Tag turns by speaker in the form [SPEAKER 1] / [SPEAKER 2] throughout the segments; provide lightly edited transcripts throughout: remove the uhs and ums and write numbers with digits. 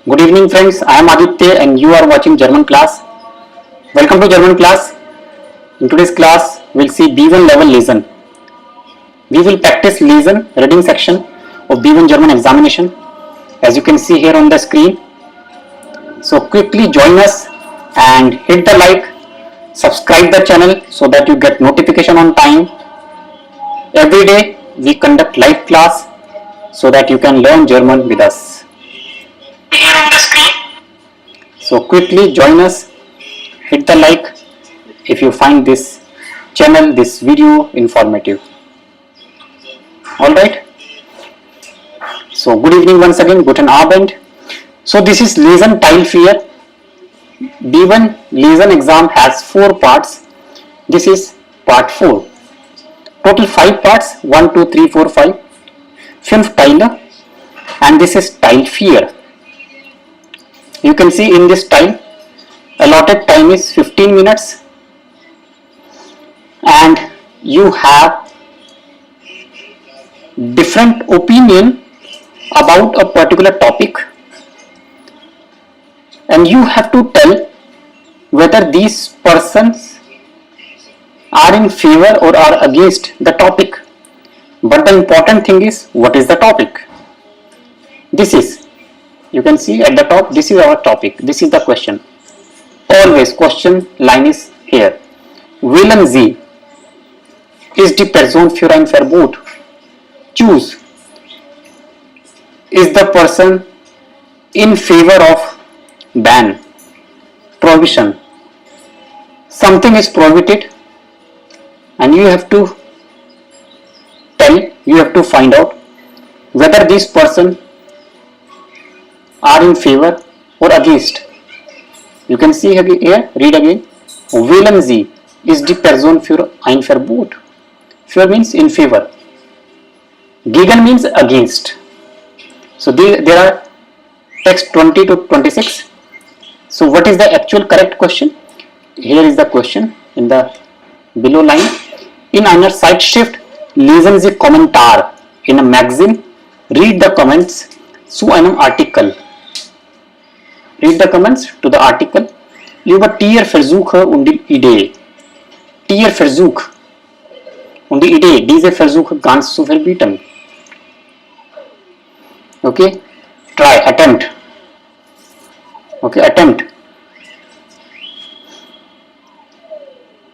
[SPEAKER 1] Good evening friends, I am Aditya and you are watching German class. Welcome to German class. In today's class, we'll see B1 level lesson. We will practice lesson reading section of B1 German examination as you can see here on the screen. So quickly join us and hit the like, subscribe the channel so that you get notification on time. Every day we conduct live class so that you can learn German with us. Here on the screen. So quickly join us, hit the like if you find this channel, this video informative. Alright. So good evening once again, guten Abend. So this is lesson Teil 4. B1 lesson exam has 4 parts. This is part 4. Total 5 parts, 1, 2, 3, 4, 5. 5 Teile. And this is Teil 4. You can see in this time, allotted time is 15 minutes. And you have different opinion about a particular topic. And you have to tell whether these persons are in favor or are against the topic. But the important thing is, what is the topic? This is, you can see at the top, this is our topic. This is the question. Always question line is here. Wählen Sie. Ist die Person für ein Verbot? Choose. Is the person in favor of ban? Prohibition. Something is prohibited and you have to tell, you have to find out whether this person are in favor or against. You can see here, read again. Wählen Sie. Ist die Person für ein Verbot? Für means in favor. Gegen means against. So there are text 20 to 26. So what is the actual correct question? Here is the question in the below line. In einer Zeitschrift lesen Sie Kommentar. In a magazine, read the comments zu einem Artikel. Read the comments to the article über Tierversuche und die Idee. Tierversuch und die Idee, diese Versuche ganz zu verbieten. Okay, try, attempt. Okay, attempt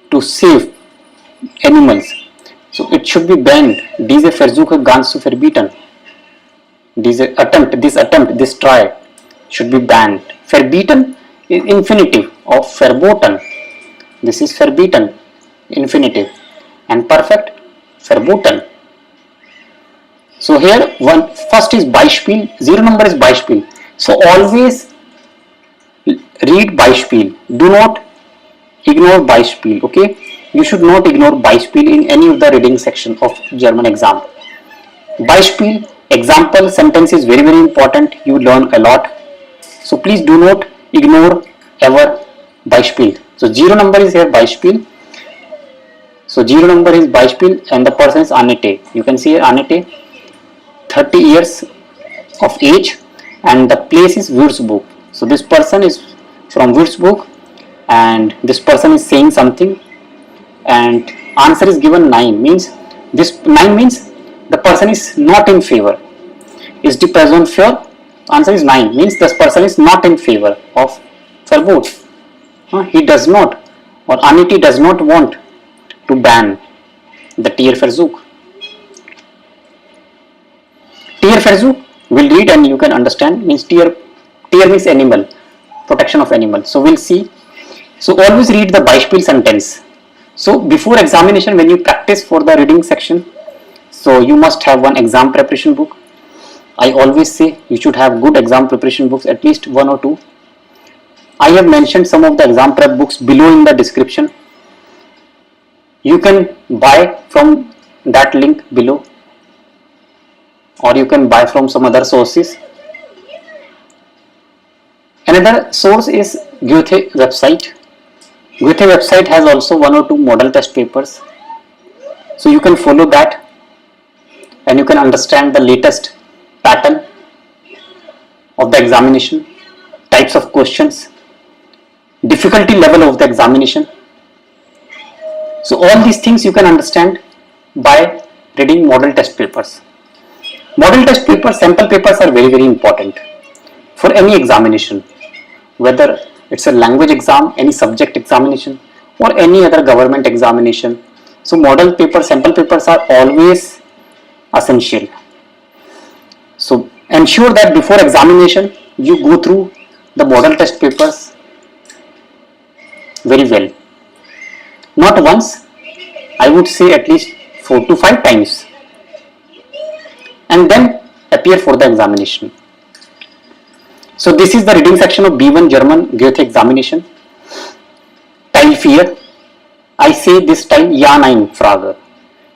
[SPEAKER 1] to save animals. So it should be banned. Diese Versuche ganz zu verbieten. This attempt, this try should be banned. Verbieten is infinitive of verboten. This is verbieten, infinitive, and perfect, verboten. So here first is Beispiel, 0 number is Beispiel. So always read Beispiel. Do not ignore Beispiel. Okay, you should not ignore Beispiel in any of the reading section of German exam. Beispiel, example, sentence is very important. You learn a lot. So please do not ignore ever Beispiel. So 0 number is here Beispiel. So 0 number is Beispiel and the person is Annette. You can see here Annette, 30 years of age, and the place is Würzburg. So this person is from Würzburg and this person is saying something and answer is given 9. Means this 9 means the person is not in favor. Is the person für? Answer is 9. Means this person is not in favor of Verbot. He does not, or Annette does not want to ban the Tierversuch. Tierversuch, we'll read and you can understand. Means Tier means animal, protection of animal. So we'll see. So always read the Beispiel sentence. So before examination, when you practice for the reading section, so you must have one exam preparation book. I always say you should have good exam preparation books, at least 1 or 2. I have mentioned some of the exam prep books below in the description. You can buy from that link below, or you can buy from some other sources. Another source is GOETHE website. GOETHE website has also 1 or 2 model test papers. So you can follow that and you can understand the latest pattern of the examination. types of questions, difficulty level of the examination. So all these things you can understand by reading model test papers. Model test papers, sample papers are very important for any examination, whether it's a language exam, any subject examination, or any other government examination. So model papers, sample papers are always essential. So ensure that before examination you go through the model test papers very well. Not once, I would say at least 4 to 5 times, and then appear for the examination. So this is the reading section of B1 German Goethe examination. Teil 4. I say this Teil Ja Nein Frage,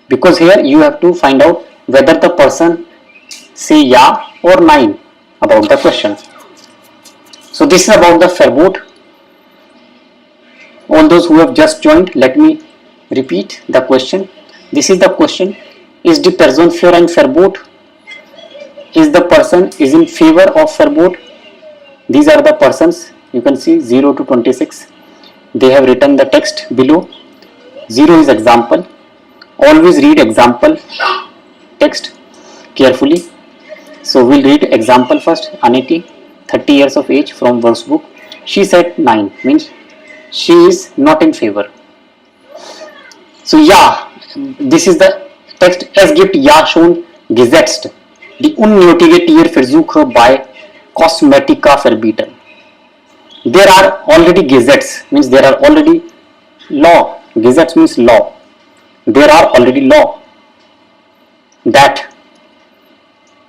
[SPEAKER 1] because here you have to find out whether the person say Ja or Nein about the question. So this is about the Verbot. All those who have just joined, let me repeat the question. This is the question. Ist die Person für ein Verbot? Is the person is in favor of Verbot? These are the persons. You can see 0 to 26. They have written the text below. 0 is example. Always read example text carefully. So we'll read example first. Aniti, 30 years of age, from Wolfsburg. She said 9, means she is not in favor. So ja, this is the text. Es gibt ja schon gesetzt die unnötige Tierversuche bei Kosmetika verbieten. There are already gazettes, means there are already law. Gazettes means law. There are already law that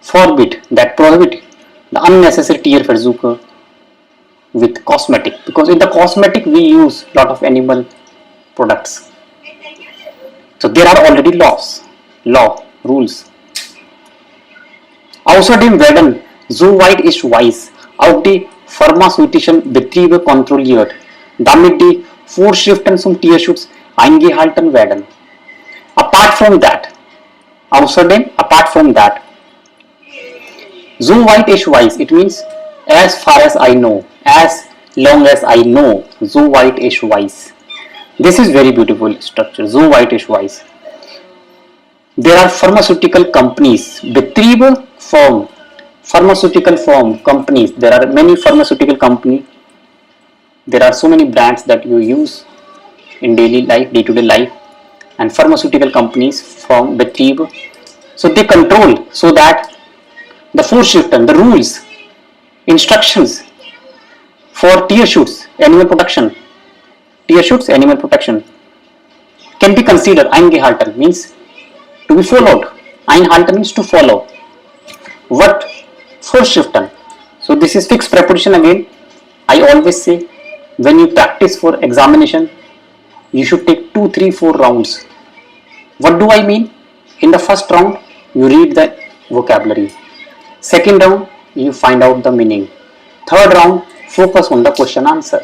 [SPEAKER 1] forbid, that prohibit the unnecessary Tierversuche with cosmetic, because in the cosmetic we use lot of animal products. So there are already rules. Außerdem werden, soweit ich weiß, auch die pharmazeutischen Betriebe kontrolliert, damit die Vorschriften zum Tierschutz eingehalten werden. Apart from that, außerdem, apart from that, soweit ich weiß, it means as far as I know, as long as I know, soweit ich weiß. This is very beautiful structure, soweit ich weiß. There are pharmaceutical companies, Betriebe, firm, pharmaceutical firm, companies. There are many pharmaceutical companies. There are so many brands that you use in daily life, day-to-day life, and pharmaceutical companies from Betriebe. So they control so that the Vorschriften, the rules, instructions for Tierschutz, animal protection, Tierschutz, animal protection, can be considered. Eingehalten means to be followed. Einhalten means to follow. What? Vorschriften. So this is fixed preposition again. I always say when you practice for examination, you should take 2, 3, 4 rounds. What do I mean? In the first round, you read the vocabulary. Second round, you find out the meaning. Third round, focus on the question answer.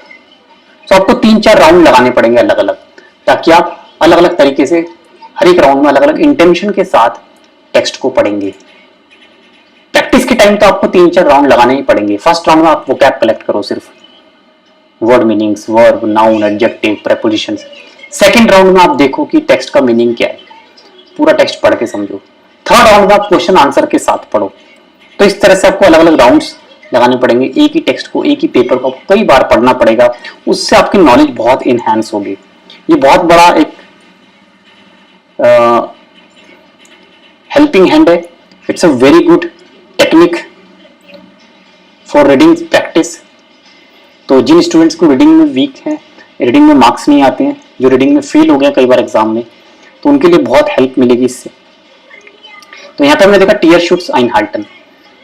[SPEAKER 1] So आपको 3-4 round लगाने पड़ेंगे अलग अलग, ताकि आप अलग अलग तरीके से हर एक राउंड में अलग अलग इंटेंशन के साथ टेक्स्ट को पढ़ेंगे. प्रैक्टिस के टाइम तो आपको 3-4 राउंड लगाने ही पड़ेंगे. फर्स्ट राउंड में आप वोकैब कलेक्ट करो, सिर्फ word meanings, verb, noun, adjective, prepositions. Second round में आप देखो कि टेक्स्ट का मीनिंग क्या है, पूरा टेक्स्ट पढ़ के समझो. थर्ड राउंड में आप क्वेश्चन आंसर के साथ पढ़ो. तो इस तरह से आपको अलग अलग राउंड्स लगाने पड़ेंगे. एक ही टेक्स्ट को, एक ही पेपर को कई बार पढ़ना पड़ेगा. उससे आपकी नॉलेज बहुत इनहैंस होगी. ये बहुत बड़ा एक हेल्पिंग हैंड है. It's a very good technique for reading practice. तो जिन स्टूडेंट्स को रीडिंग में वीक हैं, रीडिंग में मार्क्स नहीं आते हैं, जो रीडिंग में फेल हो गए कई बार एग्जाम में, तो उनके लिए बहुत हेल्प मिलेगी इससे. तो यहाँ पे हमने देखा टीयरशुट्स einhalten.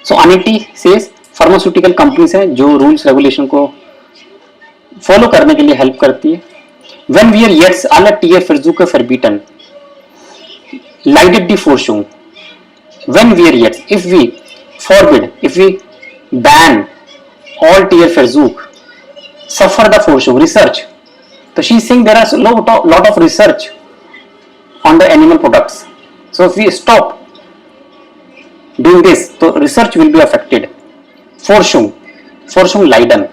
[SPEAKER 1] सो अनिटी सेज फार्मास्यूटिकल कंपनीज हैं जो रूल्स रेगुलेशन को फॉलो करने के लिए हेल्प करती है. Wenn wir jetzt alle Tierversuche verbieten, leidet die Forschung. Wenn wir jetzt, if we forbid, if we ban all Tierversuch, suffer the Forschung, research. So she is saying there are lot of research on the animal products. So if we stop doing this, so research will be affected. Forschung leiden.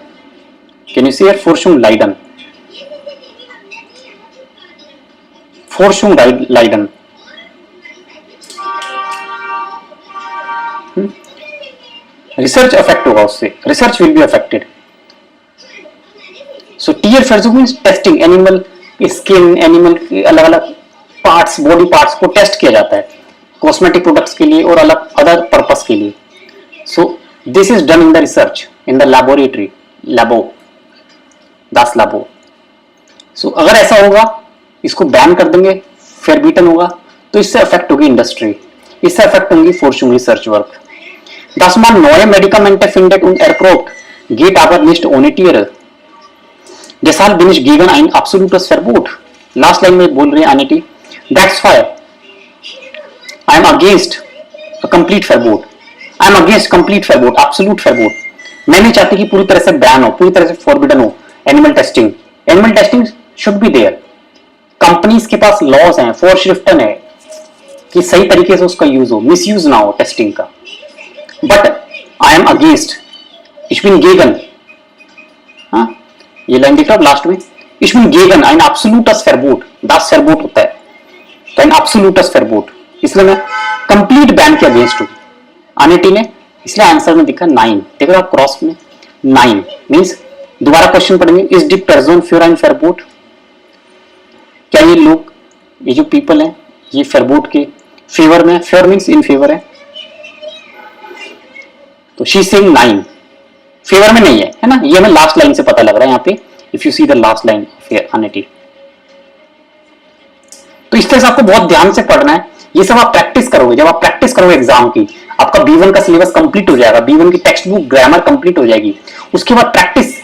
[SPEAKER 1] Can you see here? Forschung leiden. Forschung leiden. Research affect होगा उससे. Research will be affected. So Tierversuch means testing. Animal skin, animal अलग अलग parts, body parts को test किया जाता है cosmetic products के लिए और अलग other purpose के लिए. So this is done in the research in the laboratory, das Labor. So अगर ऐसा होगा, इसको बैन कर देंगे, verbieten होगा, तो इससे अफेक्ट होगी इंडस्ट्री, इससे अफेक्ट होंगी Forschung research work. Dass man neue Medikamente findet und erprobt, geht aber nicht ohne Tiere. Deshalb bin ich gegen ein absolutes Verbot. Last line में बोल रहे हैं अनिटी. That's why I am against a complete verbot. I am against complete verbot, absolute verbot. मैं नहीं चाहती कि पूरी तरह से बैन हो, पूरी तरह से forbidden हो animal testing. Animal testing should be there. Companies के पास लॉज हैं, फोरश्रिफ्टन है कि सही तरीके से उसका यूज हो, मिसयूज ना हो टेस्टिंग का. But I am against. Ich bin gegen. हाँ, ये लाइन दिख रहा है लास्ट में. Ich bin gegen ein absolutes Verbot. Das Verbot होता है तो ein absolutes Verbot. इसलिए मैं कंप्लीट बैन के अगेंस्ट हूँ. अनिटी ने, इसलिए आंसर में दिखा 9. देखो आप क्रॉस में 9 मीन्स. दोबारा क्वेश्चन पढ़ेंगे. इज दी पर्सन फ्योर एंड फेरबोट. क्या ये लोग, ये जो पीपल हैं, ये फेरबोट के फेवर में, फेवर मीन्स इन फेवर है. तो शी सेइंग 9 फेवर में नहीं है ना. ये हमें लास्ट लाइन से पता लग रहा है यहाँ पे. If you see the last line unity. तो इस तरह से आपको बहुत ध्यान से पढ़ना है. ये सब आप प्रैक्टिस करोगे. जब आप प्रैक्टिस करोगे एग्जाम की, आपका B1 का सिलेबस कंप्लीट हो जाएगा. B1 की टेक्स्ट बुक ग्रामर कंप्लीट हो जाएगी. उसके बाद प्रैक्टिस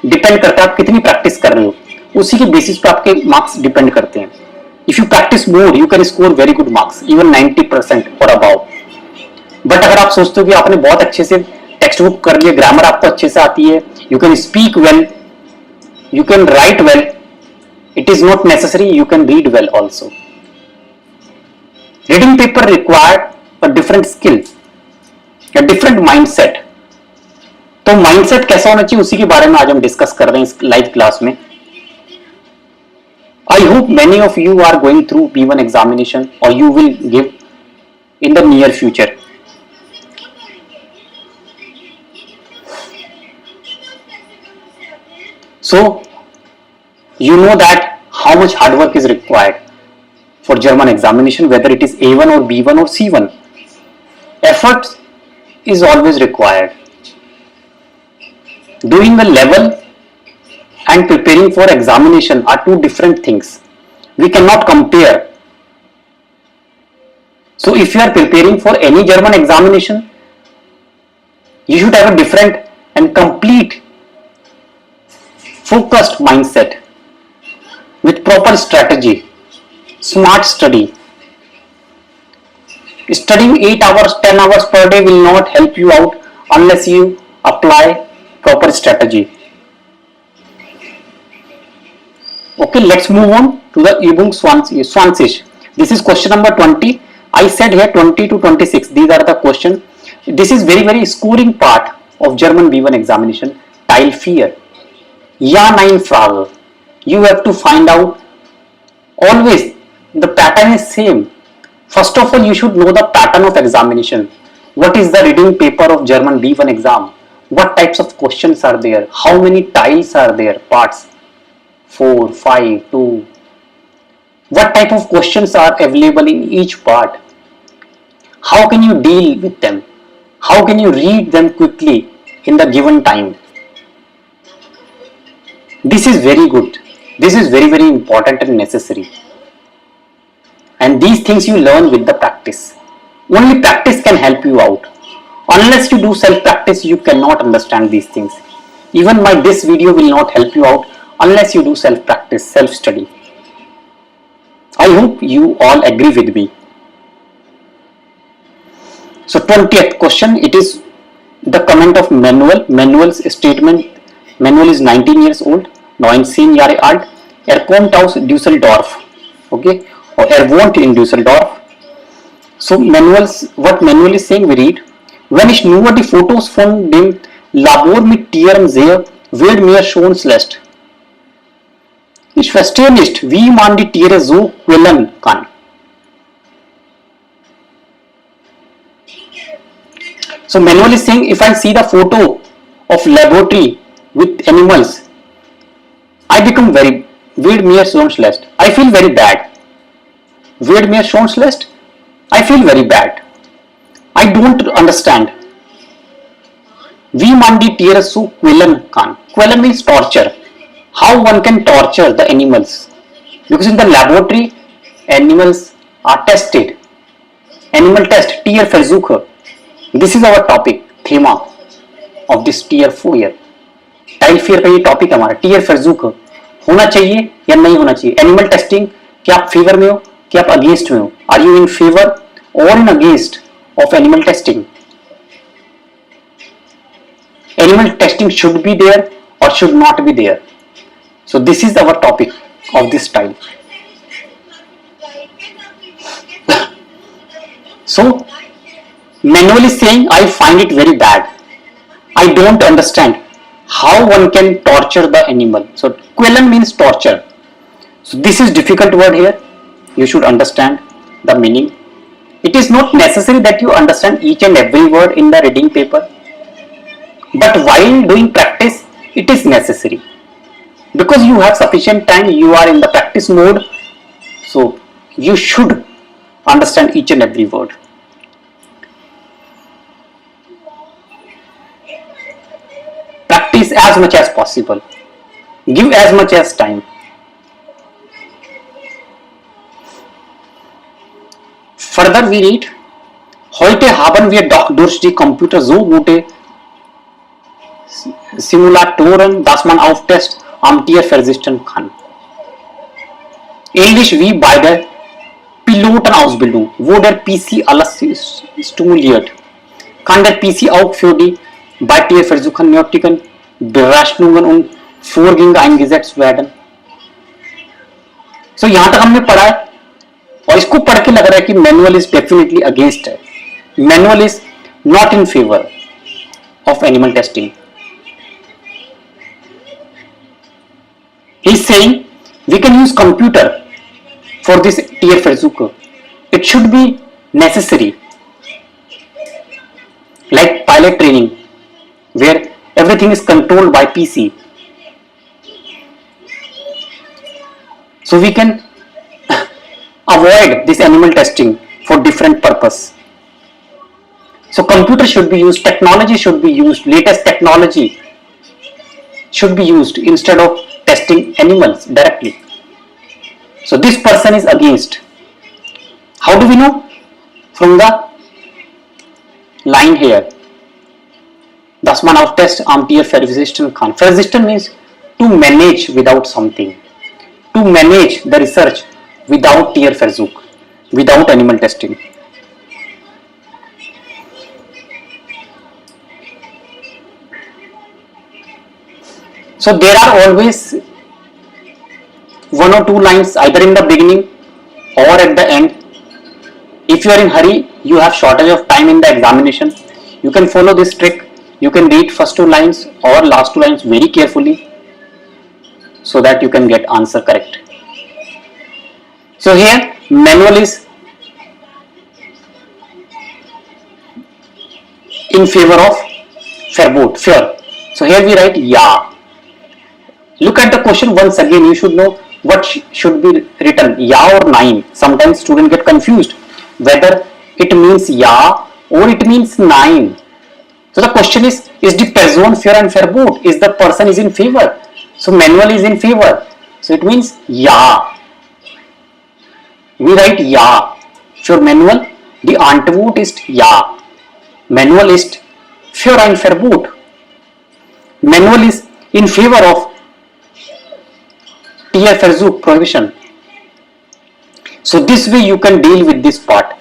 [SPEAKER 1] डिपेंड करता है आप कितनी प्रैक्टिस कर रहे हो, उसी के बेसिस पे आपके मार्क्स डिपेंड करते हैं. If you practice more you can score very good marks, even 90% or above. But अगर आप सोचते हो कि आपने बहुत अच्छे से टेक्स्ट बुक कर लिया, ग्रामर आपको अच्छे से आती है, you can speak well, you can write well, it is not necessary you can read well also. Reading paper required a different skill, a different mindset. तो माइंडसेट कैसा होना चाहिए, उसी के बारे में आज हम डिस्कस कर रहे हैं इस लाइव क्लास में. I hope many of you are going through B1 examination or you will give in the near future. So you know that how much hard work is required for German examination, whether it is A1 or B1 or C1. Effort is always required. Doing the level and preparing for examination are two different things. We cannot compare. So if you are preparing for any German examination, you should have a different and complete focused mindset with proper strategy, smart study. Studying 8 hours, 10 hours per day will not help you out unless you apply proper strategy. Okay, let's move on to the Ebooks 20. This is question number 20. I said here 20 to 26. These are the questions. This is very scoring part of German B1 examination. Teil 4. Ja, nein Frage. You have to find out. Always the pattern is same. First of all, you should know the pattern of examination. What is the reading paper of German B1 exam? What types of questions are there? How many tiles are there? Parts 4, 5, 2. What type of questions are available in each part? How can you deal with them? How can you read them quickly in the given time? This is very good. This is very important and necessary. And these things you learn with the practice. Only practice can help you out. Unless you do self-practice, you cannot understand these things. Even this video will not help you out unless you do self-practice, self-study. I hope you all agree with me. So 20th question, it is the comment of Manuel. Manuel's statement, Manuel is 19 years old, 19 Jahre alt. Kommt aus Düsseldorf. Okay, or wohnt in Düsseldorf. So what Manuel is saying, we read. Wenn ich nur die Fotos von dem Labor mit Tieren sehe, wird mir schon schlecht. Ich verstehe nicht, wie man die Tiere so quälen kann. So manual is saying, if I see the photo of laboratory with animals, I become very, wird mir schon schlecht. I feel very bad. Wird mir schon schlecht? I feel very bad. I don't understand. Wie man die Tiere so quälen kann. Quälen means torture. How one can torture the animals. Because in the laboratory, animals are tested. Animal test, Tierversuche. This is our topic, thema of this tier 4 year. Tile 4 का ये topic है हमारा, टीयरversuche. होना चाहिए या नहीं होना चाहिए. एनिमल टेस्टिंग, क्या आप फेवर में हो, क्या आप अगेंस्ट में हो. आर यू इन फेवर और in against of animal testing. Animal testing should be there or should not be there. So this is our topic of this style. So manual is saying, I find it very bad. I don't understand how one can torture the animal. So quälen means torture. So this is difficult word here. You should understand the meaning. It is not necessary that you understand each and every word in the reading paper. But while doing practice, it is necessary. Because you have sufficient time, you are in the practice mode. So you should understand each and every word. Practice as much as possible. Give as much as time. Further we read, heute haben wir doch durch die Computer so gute Simulatoren, dass man auf Test am Tier verzichten kann. Ähnlich wie bei der Pilotenausbildung, wo der PC alles stimuliert, kann der PC auch für die bei Tierversuchen nötigen Berechnungen und Vorgänge eingesetzt werden. So यहाँ तक हमने पढ़ा है और इसको पढ़ के लग रहा है कि मैनुअल इज डेफिनेटली अगेंस्ट है. Manual is not in favour of animal testing. He is saying we can use computer for this Tierversuche. It should be necessary, like pilot training, where everything is controlled by PC. So we can avoid this animal testing for different purpose. So computer should be used, technology should be used, latest technology should be used instead of testing animals directly. So this person is against. How do we know? From the line here. Das man auf Test am Tier verzichten kann. Verzichten means to manage without something. To manage the research without Tierversuch, without animal testing. So there are always one or two lines either in the beginning or at the end. If you are in hurry, you have shortage of time in the examination, you can follow this trick. You can read first two lines or last two lines very carefully so that you can get answer correct. So here manual is in favor of Verbot, fear. So here we write ja. Look at the question once again. You should know what should be written, ja or nein. Sometimes students get confused whether it means ja or it means nein. So the question is die Person für ein Verbot? Is the person is in favor? So manual is in favor. So it means ja. We write ja. Für manual, die Antwort ist ja. Manual ist für ein Verbot. Manual is in favor of Tierversuch prohibition. So this way you can deal with this part.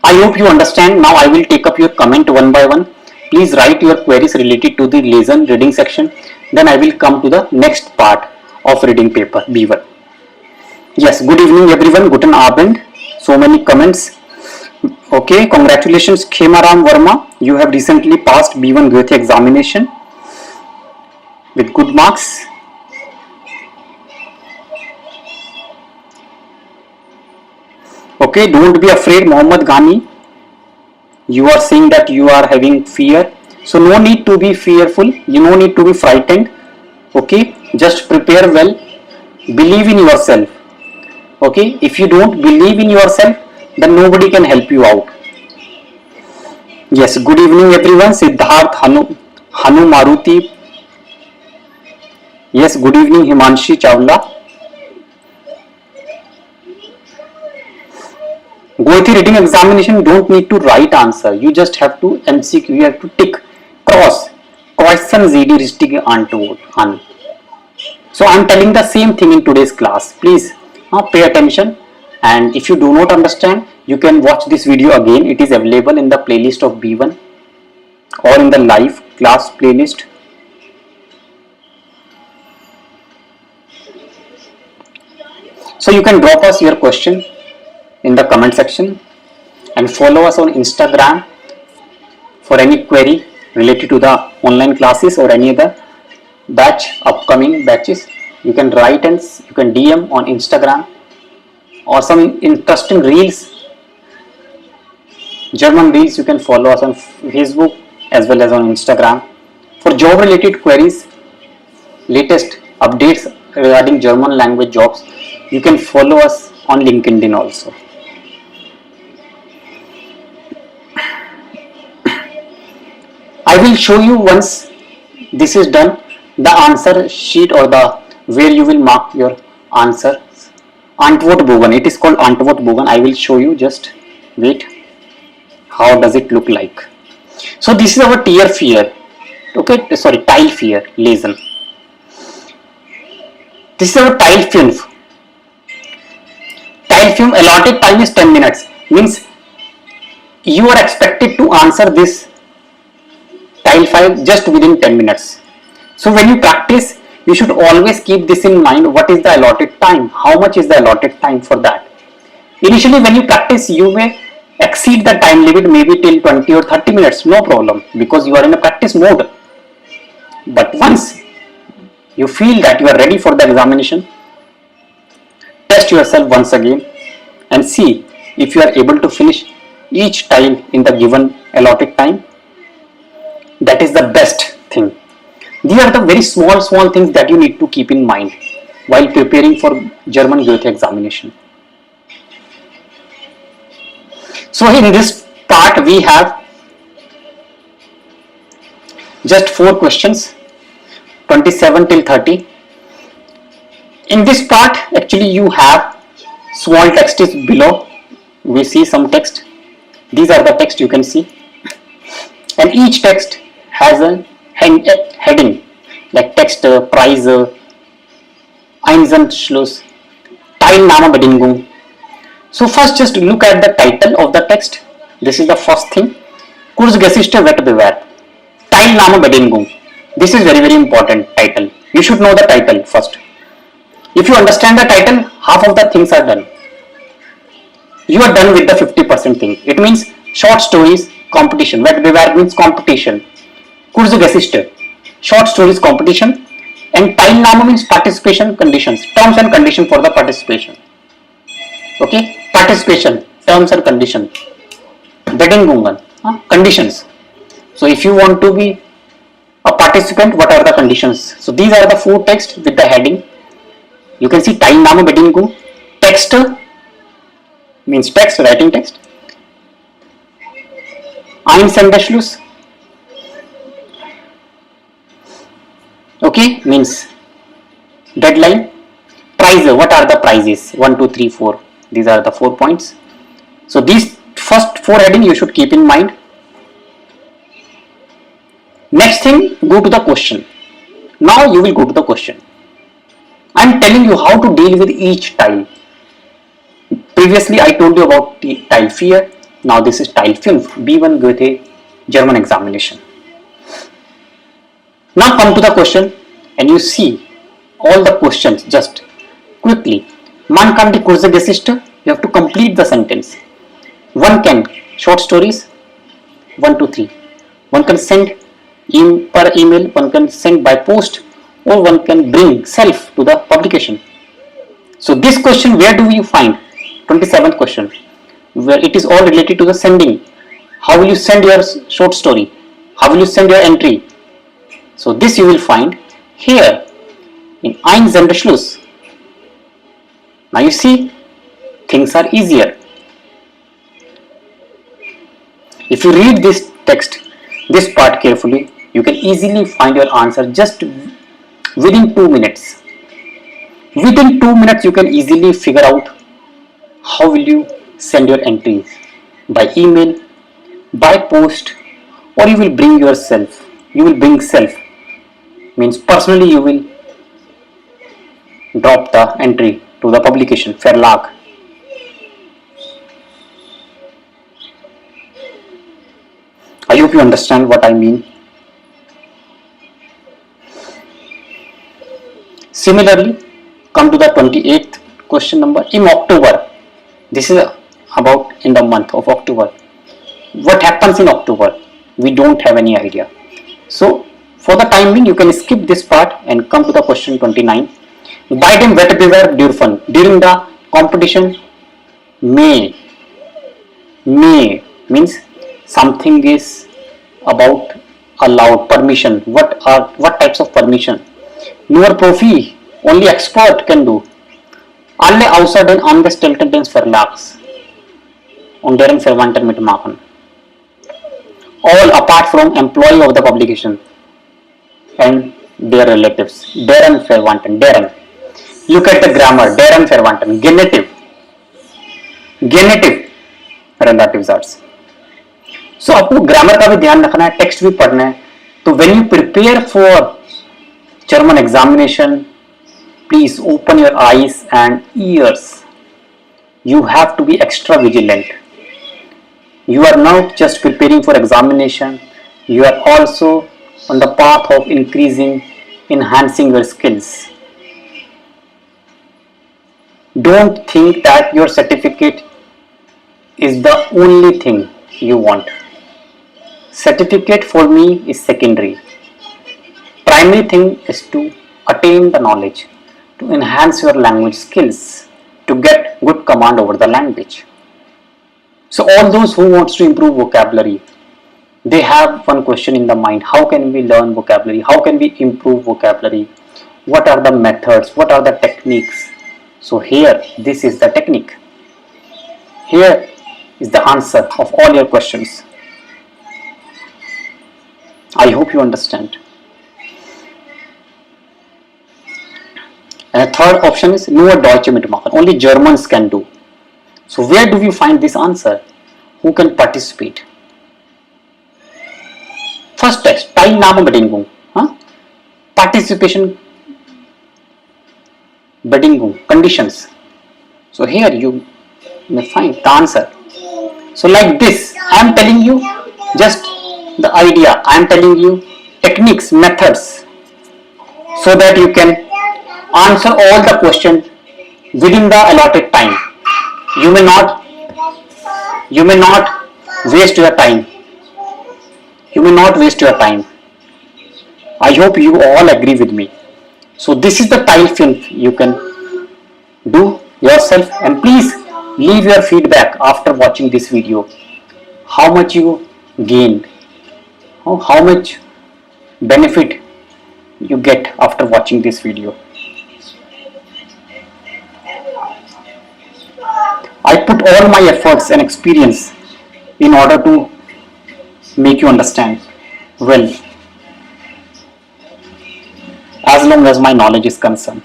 [SPEAKER 1] I hope you understand. Now I will take up your comment one by one. Please write your queries related to the lesson reading section. Then I will come to the next part of reading paper B1. Yes, good evening everyone. Guten Abend. So many comments. Okay, congratulations Khemaram Verma. You have recently passed B1 GOETHE examination. with good marks. Okay, don't be afraid, Mohammad Ghani. You are saying that you are having fear. So no need to be fearful. You no need to be frightened. Okay, just prepare well. Believe in yourself. Okay, if you don't believe in yourself, then nobody can help you out. Yes, good evening everyone. Siddharth, Hanu Maruti. Yes, good evening Himanshi Chawla. GOETHE reading examination, don't need to write answer. You just have to MCQ, you have to tick, cross, question Sie die richtige Antwort an. So I am telling the same thing in today's class. Please pay attention, and if you do not understand, you can watch this video again. It is available in the playlist of B1 or in the live class playlist. So you can drop us your question in the comment section and follow us on Instagram for any query related to the online classes or any other upcoming batches. You can write and you can DM on Instagram, or some interesting reels, German reels. You can follow us on Facebook as well as on Instagram. For job related queries, latest updates regarding German language jobs, you can follow us on LinkedIn also. I will show you once this is done the answer sheet, or the where you will mark your answers. Antwortbogen, it is called Antwortbogen. I will show you, just wait. How does it look like? So this is our tier 4. Okay, sorry, Teil 4 lesson. This is our Teil 5. Teil 5 allotted time is 10 minutes. Means you are expected to answer this Teil 5 just within 10 minutes. So when you practice, you should always keep this in mind. What is the allotted time? How much is the allotted time for that? Initially when you practice, you may exceed the time limit maybe till 20 or 30 minutes, no problem, because you are in a practice mode. But once you feel that you are ready for the examination, test yourself once again and see if you are able to finish each tile in the given allotted time. That is the best thing. These are the very small things that you need to keep in mind while preparing for German GOETHE examination. So in this part we have just 4 questions, 27 till 30. In this part actually you have small text is below. We see some text. These are the text you can see, and each text has a heading like text, Preise, Einsatzschluss, Teilnahmebedingungen. So first just look at the title of the text. This is the first thing. Kurzgeschichte Wettbewerb, Teilnahmebedingungen. This is very important title. You should know the title first. If you understand the title, half of the things are done. You are done with the 50% thing. It means short stories competition. Wettbewerb means competition. Kurzgeschichte, short stories competition, and Teilnahme means participation conditions, terms and conditions for the participation. Okay, participation, terms and conditions. Bedingungen, conditions. So if you want to be a participant, what are the conditions? So these are the 4 texts with the heading. You can see Teilnahmebedingungen, text means text, writing text. Einsendeschluss, okay, means deadline. Preise, what are the prizes? 1, 2, 3, 4. These are the 4 points. So these first 4 heading you should keep in mind. Next thing, go to the question. Now you will go to the question. I am telling you how to deal with each tile. Previously I told you about the Teil 4. Now this is Teil 5, B1 GOETHE German examination. Now come to the question and you see all the questions just quickly. Man kann die Kurzgeschichte, you have to complete the sentence. One can, short stories, 1, 2, 3. One can send per email, one can send by post, or one can bring self to the publication. So this question, where do you find? 27th question, where it is all related to the sending. How will you send your short story? How will you send your entry? So this you will find here in Einsendeschluss. Now you see, things are easier. If you read this text, this part carefully, you can easily find your answer just within 2 minutes. Within 2 minutes you can easily figure out how will you send your entries, by email, by post, or you will bring yourself. You will bring self, means personally you will drop the entry to the publication, Verlag. I hope you understand what I mean. Similarly, come to the 28th question number. In October, this is about in the month of October. What happens in October? We don't have any idea. So, for the time being, you can skip this part and come to the question 29. Bei dem Wettbewerb dürfen, during the competition, may means something is about allowed, permission. What types of permission? Nur Profi, only expert can do. Alle außer den Angestellten des Verlags und deren Verwandten mitmachen. All apart from employee of the publication and their relatives. Deren Verwandten, deren. Look at the grammar, deren Verwandten, genitive, relatives are. So आपको grammar का भी ध्यान रखना है, text भी पढ़ना है. तो when you prepare for German examination, please open your eyes and ears. You have to be extra vigilant. You are not just preparing for examination, you are also on the path of enhancing your skills. Don't think that your certificate is the only thing you want. Certificate for me is secondary. Primary thing is to attain the knowledge, to enhance your language skills, to get good command over the language. So all those who wants to improve vocabulary, they have one question in the mind: how can we learn vocabulary? How can we improve vocabulary? What are the methods? What are the techniques? So here, this is the technique. Here is the answer of all your questions. I hope you understand. And the third option is nur Deutsche mitmachen. Only Germans can do. So where do we find this answer? Who can participate? First text, Teilnahmebedingung. Participation Bedingung, conditions. So here you may find the answer. So like this, I am telling you just the idea. I am telling you techniques, methods, so that you can answer all the questions within the allotted time. You may not waste your time. You may not waste your time. I hope you all agree with me. So this is the tile film you can do yourself, and please leave your feedback after watching this video. How much you gained, how much benefit you get after watching this video. I put all my efforts and experience in order to make you understand well, as long as my knowledge is concerned.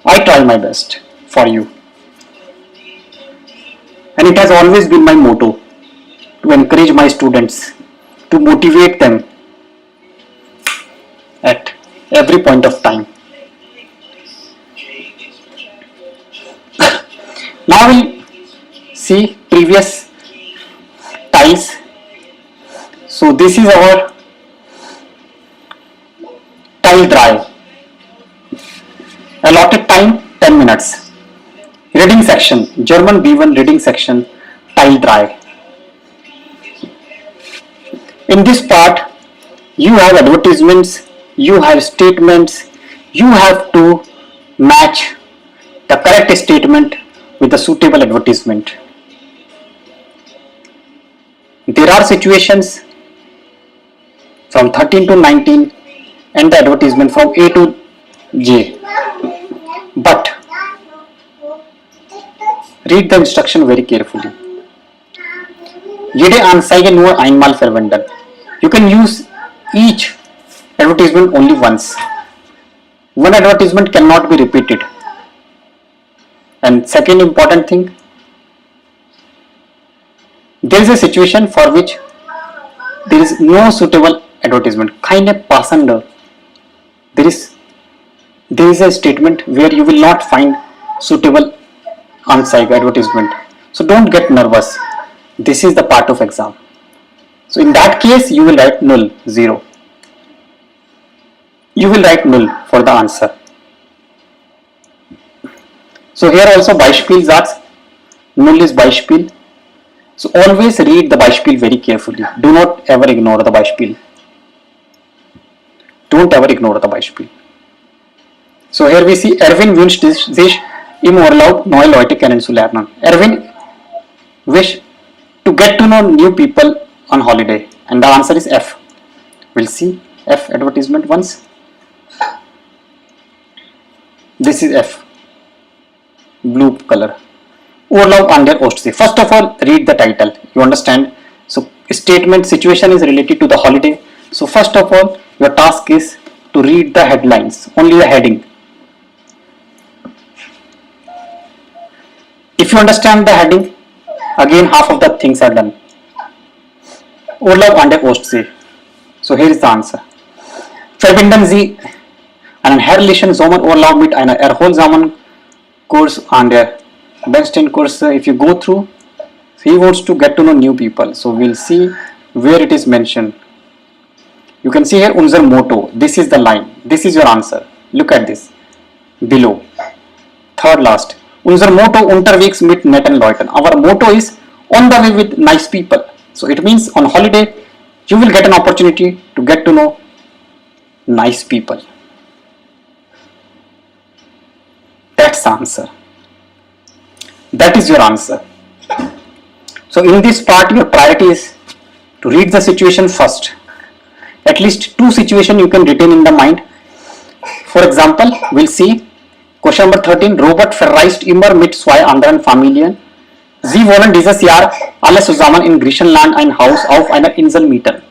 [SPEAKER 1] I try my best for you, and it has always been my motto to encourage my students, to motivate them at every point of time. Now we'll see previous tiles. So this is our tile drive. Allotted time 10 minutes. Reading section, German B1 reading section, tile drive. In this part, you have advertisements, you have statements, You have to match the correct statement with the suitable advertisement. There are situations from 13 to 19 and the advertisement from A to J. But read the instruction very carefully. Jede Anzeige nur einmal verwenden. You can use each advertisement only once. One advertisement cannot be repeated. And second important thing, there is a situation for which there is no suitable advertisement. Keine passende. There is a statement where you will not find suitable Anzeige advertisement. So don't get nervous. This is the part of exam. So in that case, you will write null, 0. You will write null for the answer. So here also Beispielsatz, null is Beispiel. So always read the Beispiel very carefully. Do not ever ignore the Beispiel. Don't ever ignore the Beispiel. So here we see Erwin wünscht sich im Urlaub neue Leute kennenzulernen. Erwin wish to get to know new people on holiday, and the answer is F. We'll see F advertisement once. This is F, blue color. Urlaub an der Ostsee. First of all, read the title. You understand? So statement situation is related to the holiday. So first of all, your task is to read the headlines, only the heading. If you understand the heading, again half of the things are done. Urlaub an der Ostsee. So here is the answer. Verbinden Sie einen herrlichen Sommerurlaub mit einer erholsamen Kurs an der besten Kurse. If you go through, he wants to get to know new people. So we'll see where it is mentioned. You can see here unser Motto. This is the line. This is your answer. Look at this below. Third last. Unser Motto unterwegs mit netten Leuten. Our motto is on the way with nice people. So it means on holiday you will get an opportunity to get to know nice people. That's the answer. That is your answer. So in this part your priority is to read the situation first. At least 2 situations you can retain in the mind. For example, we'll see question number 13. Robert verreist immer mit 2 anderen Familien. Sie wollen dieses Jahr alle zusammen in Griechenland ein Haus auf einer Insel mieten.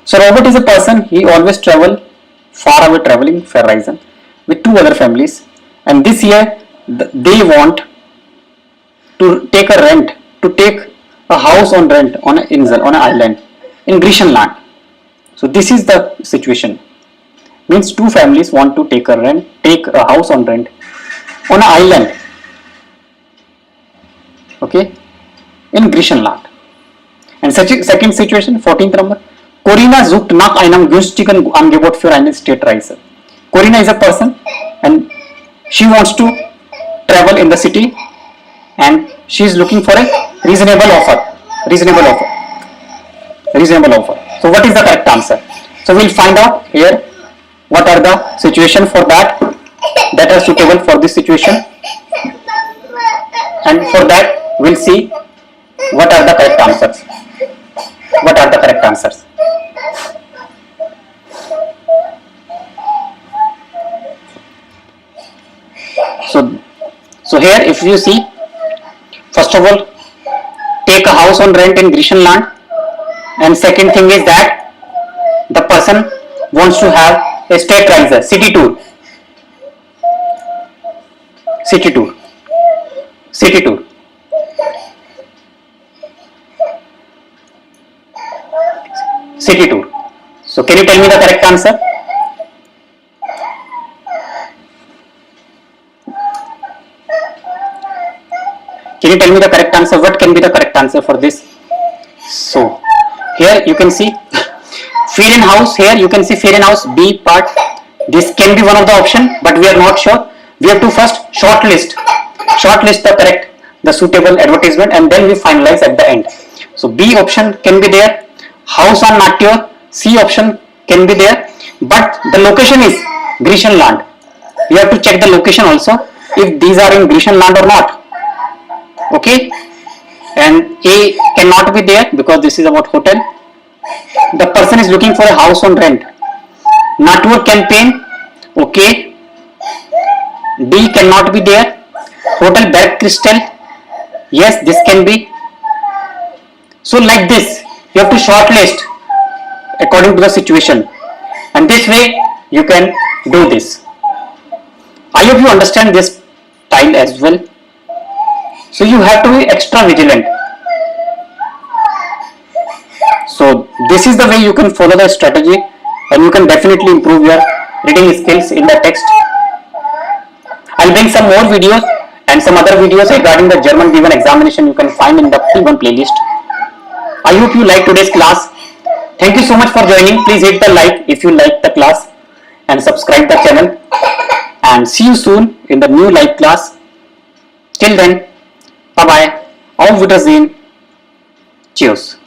[SPEAKER 1] So Robert is a person, he always travel far away, traveling verreisen with 2 other families, and this year they want to take a house on rent on an insel, on an island in Griechenland. So this is the situation. Means 2 families want to take a house on rent on an island. Okay, in Griechenland. And second situation, 14th number. Corina sucht nach einem günstigen Angebot für eine Städtreise. Corina is a person and she wants to travel in the city and she is looking for a reasonable offer. So what is the correct answer? So we'll find out here what are the situation for that are suitable for this situation, and for that we'll see what are the correct answers. So here if you see, first of all, take a house on rent in Griechenland, and second thing is that the person wants to have a Städtreise, city tour. So can you tell me the correct answer? Can you tell me the correct answer? What can be the correct answer for this? So here you can see Ferienhaus. Here you can see Ferienhaus, B part. This can be one of the option, but we are not sure. We have to first shortlist the suitable advertisement, and then we finalize at the end. So B option can be there. House on Nature, C option can be there, but the location is Griechenland. you have to check the location also, if these are in Griechenland or not. Okay, and A cannot be there because this is about hotel. The person is looking for a house on rent. Network campaign. Okay, D cannot be there. Hotel Berg Crystal. Yes, this can be. So like this, you have to shortlist according to the situation, and this way you can do this. I hope you understand this style as well. So you have to be extra vigilant. So this is the way you can follow the strategy, and you can definitely improve your reading skills in the text. I'll bring some more videos and some other videos regarding the German given examination you can find in the P1 playlist. I hope you like today's class. Thank you so much for joining. Please hit the like if you like the class and subscribe the channel. And see you soon in the new live class. Till then, bye bye. Auf Wiedersehen. Cheers.